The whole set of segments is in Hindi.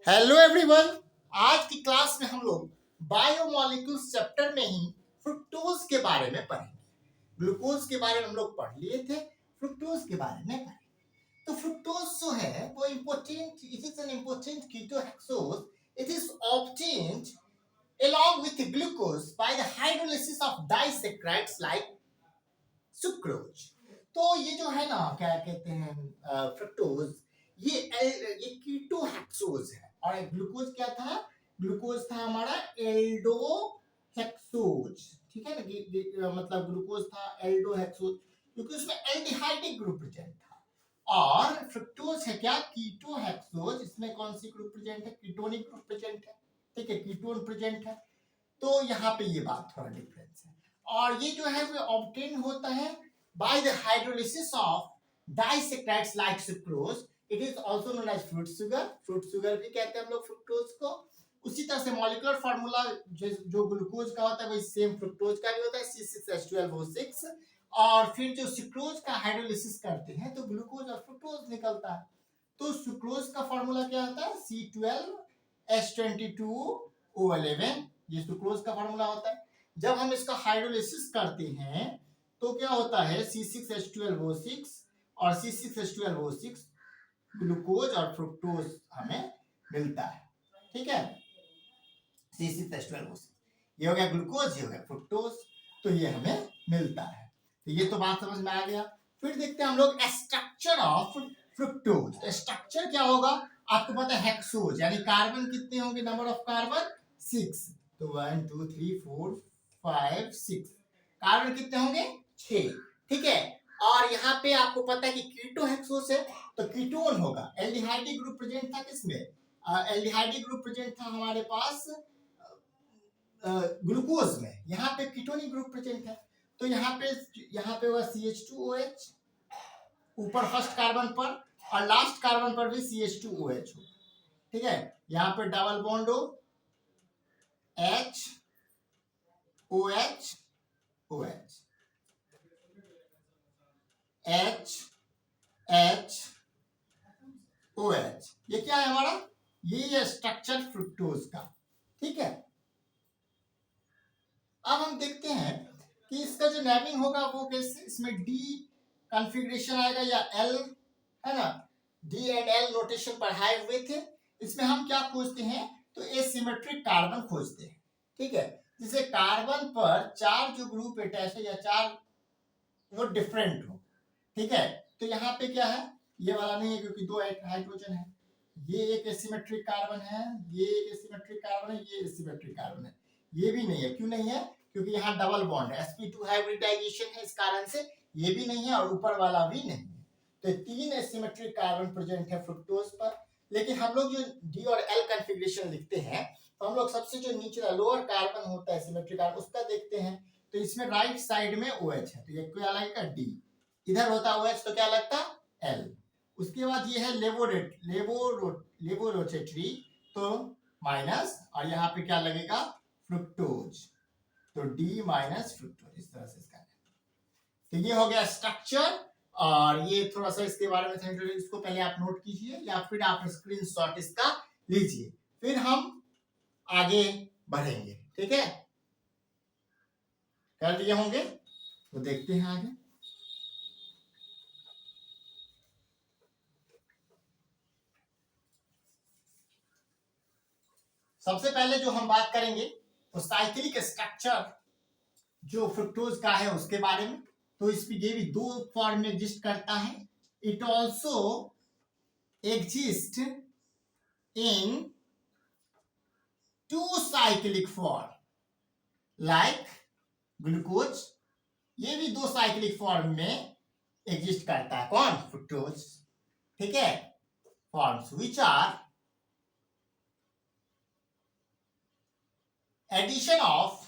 Hello everyone. आज की क्लास में हम लोग बायोमोलिक्यूल्स चैप्टर में ही फ्रुक्टोज के बारे में पढ़ेंगे। ग्लूकोज के बारे में हम लोग पढ़ लिए थे, फ्रुक्टोज के बारे में पढ़ेंगे। तो फ्रुक्टोज जो है वो important, it is an important ketohexose. It is obtained along with glucose by the hydrolysis of disaccharides like sucrose. तो ये जो है ना, क्या कहते हैं, फ्रुक्टोज, ये कीटोहेक्सोज है। और ग्लूकोज क्या था? ग्लूकोज था हमारा एल्डोहेक्सोज। ठीक है ना, मतलब ग्लूकोज था एल्डोहेक्सोज क्योंकि उसमें एल्डिहाइडिक ग्रुप प्रेजेंट था। और फ्रुक्टोज है क्या? कीटोहेक्सोज। इसमें कौन सी ग्रुप प्रेजेंट है? कीटोनिक ग्रुप प्रेजेंट है। ठीक है, कीटोन प्रेजेंट है। तो यहाँ पे ये बात थोड़ा डिफरेंस है। और ये जो है वो ऑब्टेन होता है by the hydrolysis of disaccharides like sucrose. It is also known as fruit sugar. fruit sugar भी कहते हैं हम लोग फ्रुक्टोज को। उसी तरह से मॉलिक्यूलर फार्मूला जो ग्लूकोज का होता है वही सेम फ्रुक्टोज का भी होता है, C6H12O6। और फिर जो सुक्रोज का हाइड्रोलिसिस करते हैं तो ग्लूकोज और फ्रुक्टोज निकलता है। तो सुक्रोज का फार्मूला क्या होता है? C12H22O11। ये सुक्रोज का फार्मूला होता है। जब हम इसका हाइड्रोलिसिस करते हैं तो क्या होता है? C6H12O6 और C6H12O6 ग्लूकोज और फ्रुक्टोज हमें मिलता है। ठीक है, C6H12O6 ये हो गया ग्लूकोज, ये हो गया फ्रुक्टोज। तो ये हमें मिलता है। तो ये तो बात समझ में आ गया। फिर देखते हैं हम लोग स्ट्रक्चर ऑफ फ्रुक्टोज। स्ट्रक्चर क्या होगा? आपको पता है हेक्सोज, यानी कार्बन कितने होंगे? Number of carbon 6। तो 1 2 3 4 5 6 कार्बन कितने होंगे? 6। ठीक है। और यहाँ पे आपको पता है कि कीटोहेक्सोज है तो कीटोन होगा। एल्डिहाइडिक ग्रुप प्रेजेंट था किसमें? एल्डिहाइडिक ग्रुप प्रेजेंट था हमारे पास ग्लूकोज में। यहाँ पे कीटोनिक ग्रुप प्रेजेंट है तो यहाँ पे हुआ CH2OH ऊपर फर्स्ट कार्बन पर, और लास्ट कार्बन पर भी CH2OH हो। ठीक है, यहाँ पे डबल बॉन्ड हो H OH OH H H OH। ये क्या है हमारा? ये स्ट्रक्चर फ्रुक्टोज का। ठीक है, अब हम देखते हैं कि इसका जो नेमिंग होगा वो कैसे, इसमें डी कॉन्फ़िगरेशन आएगा या एल, है ना? डी एंड एल नोटेशन पढ़ाए हुए थे। इसमें हम क्या खोजते हैं? तो एसिमेट्रिक कार्बन खोजते हैं। ठीक है, जिसे कार्बन पर 4 जो ग्रुप अटैच है या 4 वो डिफरेंट हो। ठीक है, तो यहाँ पे क्या है? ये वाला नहीं है क्योंकि 2 हाइड्रोजन है। ये एक एसिमेट्रिक कार्बन है, ये एक एसिमेट्रिक कार्बन है, ये एसिमेट्रिक कार्बन है। ये भी नहीं है। क्यों नहीं है? क्योंकि यहाँ डबल बॉन्ड है, sp2 हाइब्रिडाइजेशन है, इस कारण से ये भी नहीं है और ऊपर वाला भी नहीं है। तो 3 एसिमेट्रिक कार्बन प्रेजेंट है फ्रुक्टोज पर। लेकिन हम लोग जो डी और एल कॉन्फ़िगरेशन लिखते हैं तो हम लोग सबसे जो नीचे लोअर कार्बन होता है एसिमेट्रिक कार्बन उसका देखते हैं। तो इसमें राइट साइड में OH है तो ये क्या लगेगा? डी। इधर होता OH तो क्या लगता? एल। उसके बाद ये है लेवोरोटेटरी तो माइनस, और यहाँ पे क्या लगेगा? फ्रुक्टोज। तो डी माइनस फ्रुक्टोज, इस तरह से इसका। तो ये हो गया स्ट्रक्चर। और ये थोड़ा सा इसके बारे में समझ लीजिए, इसको पहले आप नोट कीजिए या फिर आप स्क्रीनशॉट इसका लीजिए, फिर हम आगे बढ़ेंगे। ठीक है, कर लिए होंगे तो देखते हैं आगे। सबसे पहले जो हम बात करेंगे वो साइक्लिक स्ट्रक्चर जो फ्रुक्टोज का है उसके बारे में। तो इसमें ये भी 2 फॉर्म में एग्जिस्ट करता है। It also exist in 2 cyclic form like glucose. ये भी 2 साइक्लिक फॉर्म में एग्जिस्ट करता है। कौन? फ्रुक्टोज। ठीक है, forms which are addition of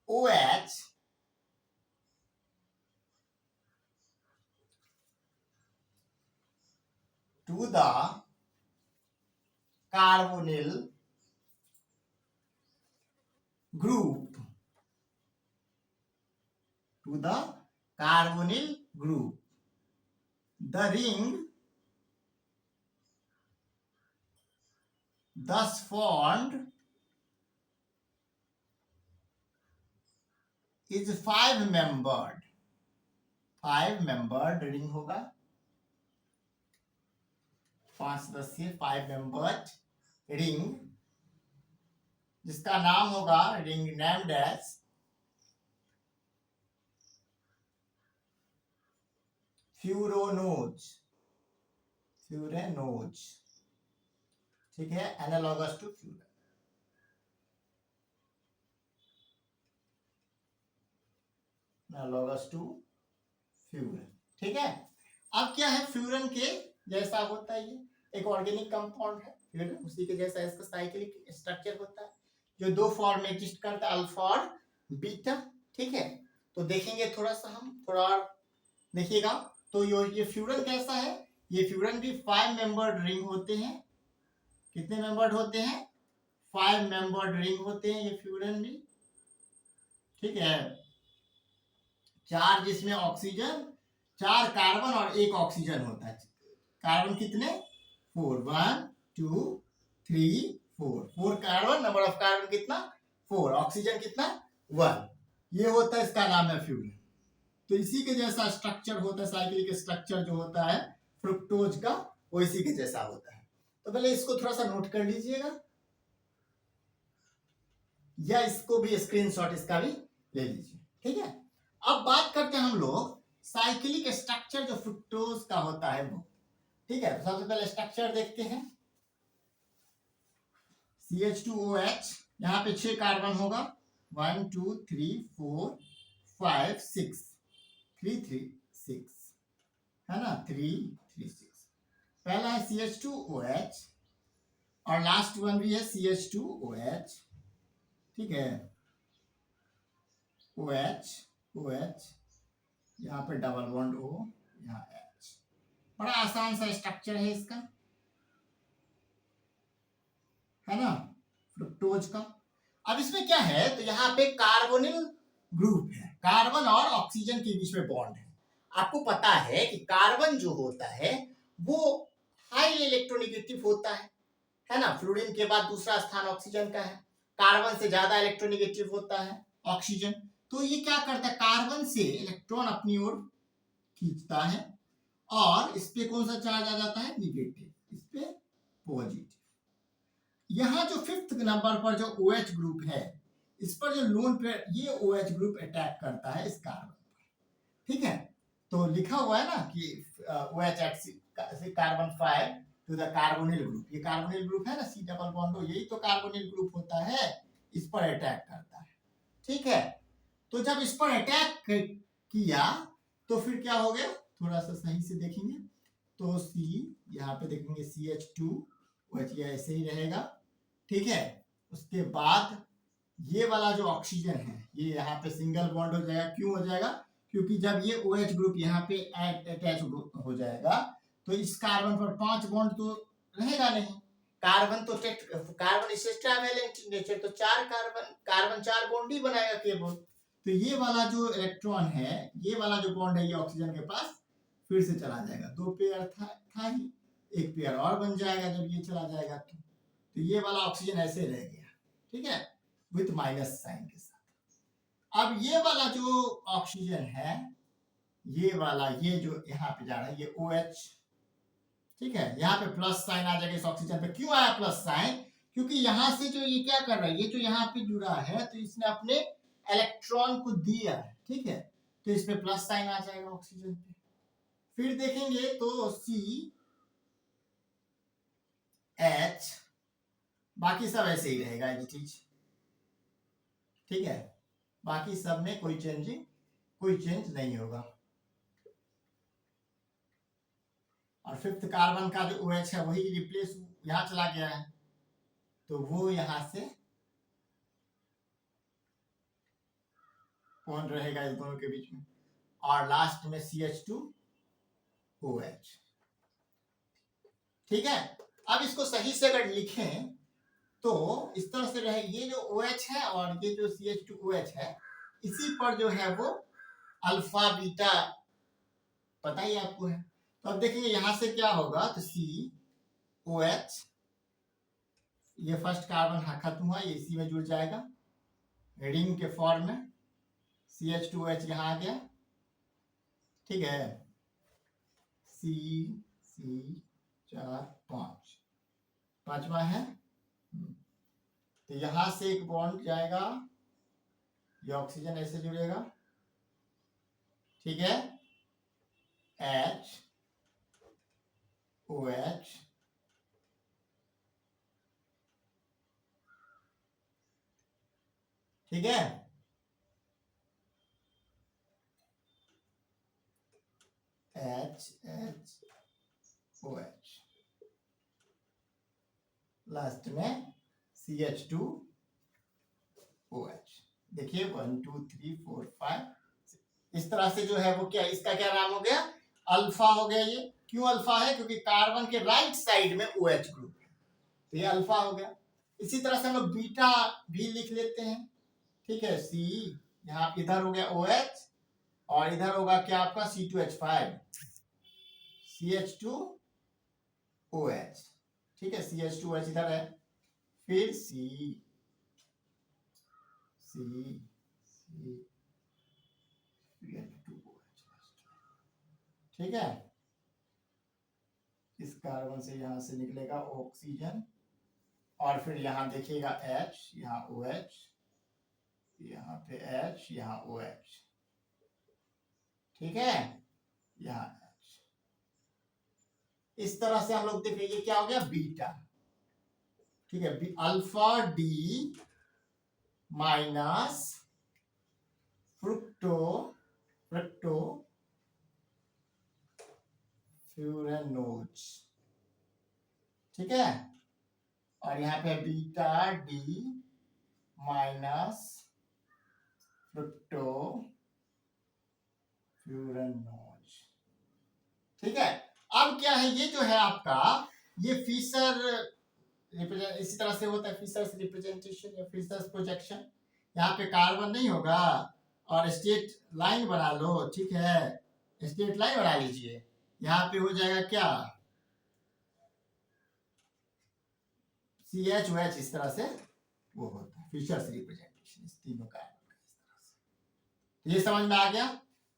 OH to the carbonyl group, to the carbonyl group. The ring thus formed is 5-membered. 5-membered ring होगा, 5 सदस्यीय 5-membered रिंग, जिसका नाम होगा ring named as furanose. Furanose, ठीक है, analogous to furan. Analogous to furan, ठीक है. अब क्या है, फ्यूरन के जैसा होता है, ये एक ऑर्गेनिक कंपाउंड है फ्यूरन, उसी के जैसा इसका साइक्लिक स्ट्रक्चर होता है, जो दो फॉर्म में एग्जिस्ट करता है, अल्फा और बीटा, ठीक है. तो देखेंगे थोड़ा सा, हम थोड़ा और देखिएगा. तो ये फ्यूरन कैसा है, ये फ्यूरन भी 5-membered रिंग होते हैं. कितने मेंबर्ड होते हैं, 5-membered रिंग होते हैं ये फ्यूरन भी, ठीक है. 4 जिसमें ऑक्सीजन, 4 कार्बन और 1 ऑक्सीजन होता है. कार्बन कितने, 4, 1 2 3 4, 4 कार्बन, नंबर ऑफ कार्बन कितना, 4, ऑक्सीजन कितना, 1. ये होता है, इसका नाम है फ्यूरन. तो इसी के जैसा स्ट्रक्चर होता है, साइक्लिक स्ट्रक्चर जो होता है फ्रुक्टोज का, वो इसी के जैसा होता है. तो पहले इसको थोड़ा सा नोट कर लीजिएगा, या इसको भी स्क्रीनशॉट इसका भी ले लीजिए, ठीक है. अब बात करते हैं हम लोग साइक्लिक स्ट्रक्चर जो फ्रुक्टोज का होता है वो, ठीक है. तो सबसे पहले स्ट्रक्चर देखते हैं. CH2OH, यहाँ पे 6 कार्बन होगा, 1 2 3 4 5 6, 3 3 6, है ना, 3 3 6. पहला है CH2OH और लास्ट वन भी है CH2OH, ठीक है. OH OH, यहाँ पे डबल बॉन्ड O, यहाँ H. बड़ा आसान सा स्ट्रक्चर है इसका, है ना, फ्रुक्टोज का. अब इसमें क्या है, तो यहाँ पे कार्बोनिल ग्रुप है, कार्बन और ऑक्सीजन के बीच में बॉन्ड है. आपको पता है कि कार्बन जो होता है वो हाईली इलेक्ट्रोनेगेटिव होता है ना. फ्लोरीन के बाद दूसरा स्थान ऑक्सीजन का है, कार्बन से ज्यादा इलेक्ट्रोनेगेटिव होता है ऑक्सीजन. तो ये क्या करता है, कार्बन से इलेक्ट्रॉन अपनी ओर खींचता है, और इस पे कौन सा चार्ज आ जाता है, निगेटिव, इस पे पॉजिटिव. यहाँ जो 5th नंबर पर जो OH ग्रुप है, इस पर जो लोन पे ये OH ग्रुप अटैक करता है इस कार्बन पर, ठीक है. तो लिखा हुआ है ना कि OH carbon 5 to the carbonyl group. ये कार्बोनिल ग्रुप है ना, C डबल बॉन्ड, यही तो कार्बोनिल ग्रुप होता है, इस पर अटैक करता है, ठीक है. तो जब इस पर अटैक किया तो फिर क्या हो गया, थोड़ा सा सही से देखेंगे तो C, यहाँ पे देखेंगे CH2OH, ये ऐसे ही रहेगा, ठीक है. उसके बाद ये वाला जो ऑक्सीजन है, ये यहाँ पे सिंगल बॉन्ड हो जाएगा. क्यों हो जाएगा, क्योंकि जब ये OH ग्रुप यहाँ पे अटैच हो जाएगा तो इस कार्बन पर 5 बॉन्ड तो रहेगा नहीं. कार्बन तो कार्बन टेट्रावैलेंट नेचर, तो 4 कार्बन 4 बॉन्ड ही बनाएगा केवल. तो ये वाला जो इलेक्ट्रॉन है, ये वाला जो बॉन्ड है, ये ऑक्सीजन के पास फिर से चला जाएगा. 2 पेयर था ही, 1 पेयर और बन जाएगा जब ये चला जाएगा. तो ये वाला ऑक्सीजन ऐसे रह गया, ठीक है, विथ माइनस साइन के साथ. अब ये वाला जो ऑक्सीजन है, ये वाला, ये जो यहाँ पे जा रहा है, ये OH, ठीक है. यहाँ पे प्लस साइन आ जाएगा इस ऑक्सीजन पे. क्यों आया प्लस साइन, क्योंकि यहाँ से जो ये क्या कर रहा है, ये जो यहाँ पे जुड़ा है, तो इसने अपने इलेक्ट्रॉन को दिया है, ठीक है. तो इसमें प्लस साइन आ जाएगा ऑक्सीजन पे. फिर देखेंगे तो CH, बाकी सब ऐसे ही रहेगा ये चीज, ठीक है. बाकी सब में कोई चेंज नहीं होगा. और 5th कार्बन का जो OH है वही रिप्लेस यहाँ चला गया है, तो वो यहाँ से कौन रहेगा इस दोनों के बीच में, और लास्ट में CH2OH, ठीक है. अब इसको सही से अगर लिखें तो इस तरह से रहे, ये जो OH है और ये जो CH2OH है, इसी पर जो है वो अल्फा बीटा पता ही आपको है. तो अब देखेंगे यहाँ से क्या होगा, तो COH, ये फर्स्ट कार्बन खत्म हुआ, ये इसी में जुड़ जाएगा रिंग के फॉर्म में। CH2OH यहाँ आ गया, ठीक है। C4 5 पांचवा है। तो यहां से एक बॉन्ड जाएगा, ये ऑक्सीजन ऐसे जुड़ेगा, ठीक है। HOH ठीक है। HOH लास्ट में CH2OH। देखिए 1 2 3 4 5 इस तरह से जो है वो क्या, इसका क्या नाम हो गया, अल्फा हो गया। ये क्यों अल्फा है, क्योंकि कार्बन के राइट साइड में OH ग्रुप है, तो ये अल्फा हो गया। इसी तरह से हम लोग बीटा भी लिख लेते हैं, ठीक है। C यहाँ इधर हो गया OH और इधर होगा क्या आपका C2H5 CH2OH, ठीक है। CH2OH इधर है, फिर C ठीक है। इस कार्बन से यहां से निकलेगा ऑक्सीजन और फिर यहां देखिएगा H, यहाँ OH, यहाँ पे H, यहाँ OH, ठीक है, यहाँ H। इस तरह से हम लोग देखिए ये क्या हो गया, बीटा, ठीक है। अल्फा D माइनस फ्यूरेनोज, ठीक है। और यहाँ पे बीटा D माइनस फ्यूरेनोज, ठीक है। अब क्या है, ये जो है आपका ये फिशर इसी तरह से होता है, फिशर्स रिप्रेजेंटेशन या फिशर्स प्रोजेक्शन। यहाँ पे कार्बन नहीं होगा और स्ट्रेट लाइन बना लो, ठीक है, स्ट्रेट लाइन बना लीजिए। यहाँ पे हो जाएगा क्या, CH OH, इस तरह से वो होता है फिशर्स रिप्रेजेंटेशन, इस तीनों कार्बन का इस तरह से। तो ये समझ में आ गया।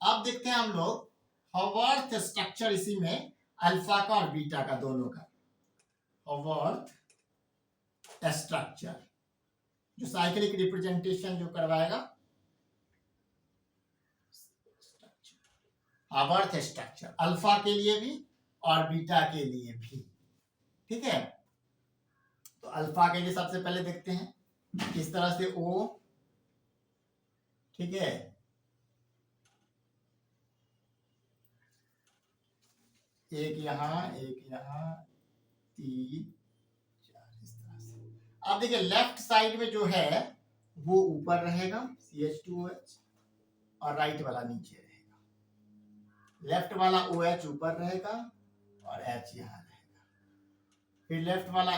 अब देखते हैं हम लोग हॉवर्थ स्ट्रक्चर, इसी में अल्फा का और बीटा का दोनों का हॉवर्थ स्ट्रक्चर, जो साइक्लिक रिप्रेजेंटेशन जो करवाएगा, हॉवर्थ स्ट्रक्चर अल्फा के लिए भी और बीटा के लिए भी, ठीक है। तो अल्फा के लिए सबसे पहले देखते हैं, इस तरह से O, ठीक है, एक यहाँ 3 4 इस तरह से। अब देखिए लेफ्ट साइड में जो है वो ऊपर रहेगा CH2OH और राइट वाला नीचे रहेगा। लेफ्ट वाला OH ऊपर रहेगा और H यहाँ रहेगा, फिर लेफ्ट वाला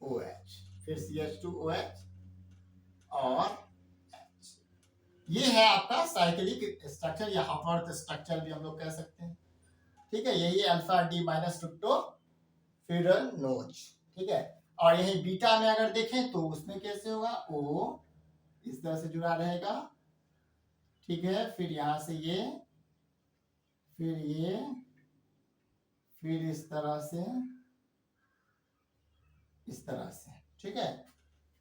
HOH, फिर CH2OH और H। ये है आपका साइक्लिक स्ट्रक्चर या हॉवर्थ स्ट्रक्चर भी हम लोग कह सकते हैं, ठीक है। यही अल्फा D माइनस फ्यूरेनोज, ठीक है। और यही बीटा में अगर देखें तो उसमें कैसे होगा, O इस तरह से जुड़ा रहेगा, ठीक है। फिर यहां से ये, फिर ये, फिर इस तरह से, इस तरह से, ठीक है।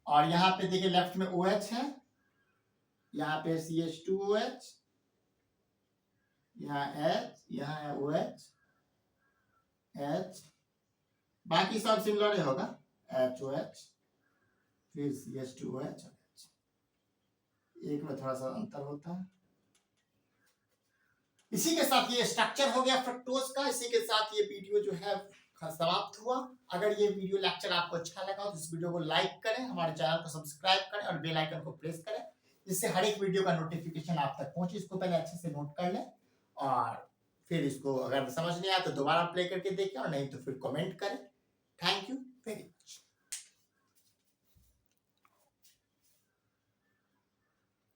और यहाँ पे देखिए लेफ्ट में OH है, यहाँ पे CH2OH, यहाँ H, यहाँ है OH H, बाकी सब सिमिलर ही होगा, HOH, फिर CH2OH, एक में थोड़ा सा अंतर होता है। इसी के साथ ये स्ट्रक्चर हो गया फ्रक्टोज का। इसी के साथ ये वीडियो जो है समाप्त हुआ। अगर ये वीडियो लेक्चर आपको अच्छा लगा तो इस वीडियो को लाइक करें, हमारे चैनल को सब्सक्राइब करें और बेल आइकन को प्रेस करें, जिससे हर एक वीडियो का नोटिफिकेशन आप तक पहुंचे। इसको पहले अच्छे से नोट कर लें और फिर इसको अगर समझ नहीं आया तो दोबारा प्ले करके देखें और नहीं तो फिर कमेंट करें। Thank you very much.